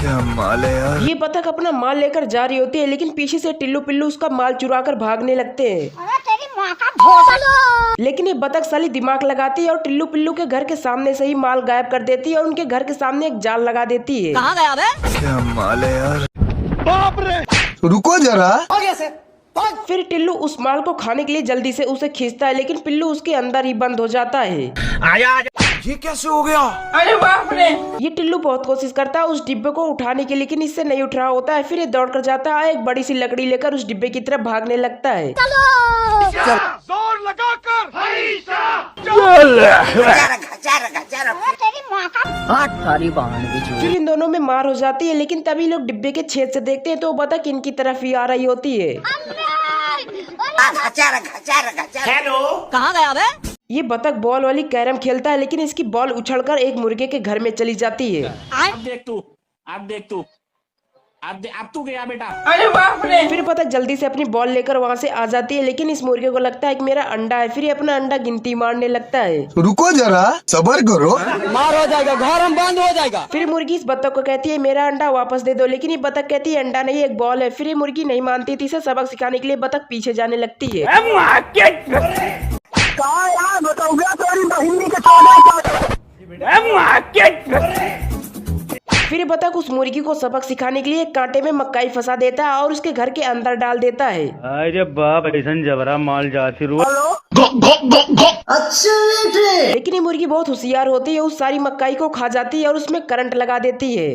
क्या माल है यार। ये बतख अपना माल लेकर जा रही होती है, लेकिन पीछे से टिल्लू पिल्लू उसका माल चुरा कर भागने लगते हैं। तेरी माँ का लेकिन ये बतख साली दिमाग लगाती है और टिल्लू पिल्लू के घर के सामने से ही माल गायब कर देती है और उनके घर के सामने एक जाल लगा देती है। कहाँ गया बे? क्या माल है यार। बाप रे, रुको जरा। फिर टिल्लू उस माल को खाने के लिए जल्दी से उसे खींचता है, लेकिन पिल्लू उसके अंदर ही बंद हो जाता है। आजा। ये कैसे हो गया? अरे बाप रे। ये टिल्लू बहुत कोशिश करता है उस डिब्बे को उठाने की, लेकिन इससे नहीं उठ रहा होता है। फिर ये दौड़ कर जाता है, एक बड़ी सी लकड़ी लेकर उस डिब्बे की तरफ भागने लगता है। जोर लगाकर। तेरी माँ का फिर इन दोनों में मार हो जाती है, लेकिन तभी लोग डिब्बे के छेद से देखते हैं तो वो बतख इनकी तरफ ही आ रही होती है। हेलो, कहाँ गया बे? ये बतख बॉल वाली कैरम खेलता है, लेकिन इसकी बॉल उछलकर एक मुर्गे के घर में चली जाती है। अब देख तू अब तू गया बेटा। अरे बाप रे। फिर बतख जल्दी से अपनी बॉल लेकर वहाँ से आ जाती है, लेकिन इस मुर्गे को लगता है कि मेरा अंडा है। फिर ये अपना अंडा गिनती मारने लगता है। रुको जरा, सबर करो। मार हो जाएगा, घर हम बंद हो जाएगा। फिर मुर्गी इस बतख को कहती है मेरा अंडा वापस दे दो, लेकिन ये बतख कहती है अंडा नहीं एक बॉल है। फिर ये मुर्गी नहीं मानती थी, इसे सबक सिखाने के लिए बतख पीछे जाने लगती है। फिर बतख उस मुर्गी को सबक सिखाने के लिए एक कांटे में मक्काई फंसा देता है और उसके घर के अंदर डाल देता है। अरे बाप, ऐसा जबरा माल जाती रू। लेकिन ये मुर्गी बहुत होशियार होती है, उस सारी मक्काई को खा जाती है और उसमें करंट लगा देती है।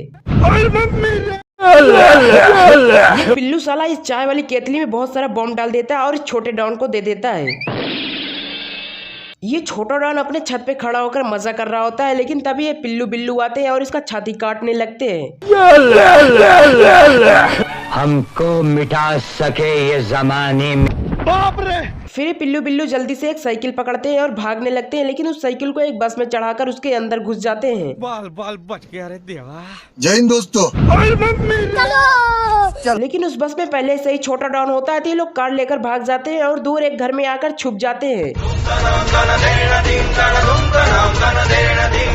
ये पिल्लू साला इस चाय वाली केतली में बहुत सारा बॉम्ब डाल देता है और इस छोटे डॉन को दे देता है। ये छोटा डॉन अपने छत पे खड़ा होकर मजा कर रहा होता है, लेकिन तभी ये पिल्लू बिल्लू आते हैं और इसका छाती काटने लगते हैं। हमको मिटा सके ये जमाने में। बाप रे। फिर ये पिल्लू बिल्लू जल्दी से एक साइकिल पकड़ते हैं और भागने लगते हैं, लेकिन उस साइकिल को एक बस में चढ़ाकर उसके अंदर घुस जाते हैं। बाल बच गया रे देवा। जय हिंद दोस्तों। लेकिन उस बस में पहले से ही छोटा डॉन होता है, तो ये लोग कार लेकर भाग जाते हैं और दूर एक घर में आकर छुप जाते हैं।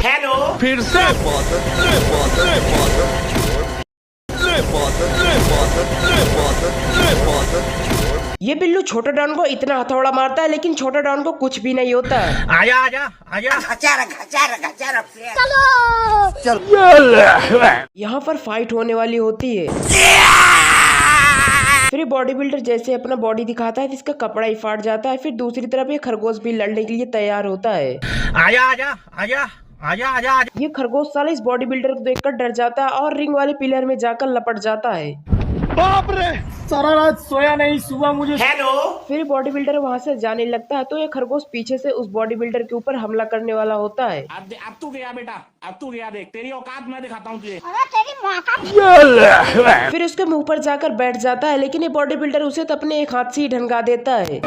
हेलो, फिर से ये बिल्लू छोटा डॉन को इतना हथौड़ा मारता है, लेकिन छोटा डॉन को कुछ भी नहीं होता है। यहाँ पर फाइट होने वाली होती है। फिर बॉडी बिल्डर जैसे अपना बॉडी दिखाता है, इसका कपड़ा ही फाट जाता है। फिर दूसरी तरफ ये खरगोश भी लड़ने के लिए तैयार होता है। आजा। ये खरगोश साला इस बॉडी बिल्डर को देखकर डर जाता है और रिंग वाले पिलर में जाकर लपट जाता है। बाप रे। सारा रात सोया नहीं, सुबह मुझे। हेलो, फिर बॉडी बिल्डर वहाँ से जाने लगता है, तो ये खरगोश पीछे से उस बॉडी बिल्डर के ऊपर हमला करने वाला होता है। अब तू गया बेटा, अब तू गया। देख तेरी औकात मैं दिखाता हूँ तुझे। तेरी माँ का फिर उसके मुंह पर जाकर बैठ जाता है, लेकिन ये बॉडी बिल्डर उसे तो अपने एक हाथ से ही ढंगा देता है।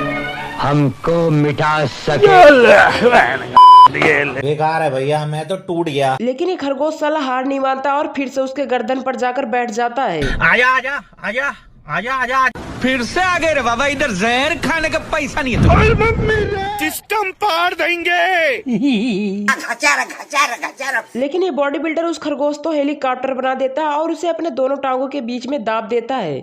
हमको मिटा सके। बेकार है भैया, मैं तो टूट गया। लेकिन ये खरगोश साला हार नहीं मानता और फिर से उसके गर्दन पर जाकर बैठ जाता है। आजा। फिर से आ गए रे बाबा, इधर जहर खाने का पैसा नहीं है। सिस्टम पार देंगे। लेकिन ये बॉडी बिल्डर उस खरगोश तो हेलीकॉप्टर बना देता है और उसे अपने दोनों टांगों के बीच में दाब देता है।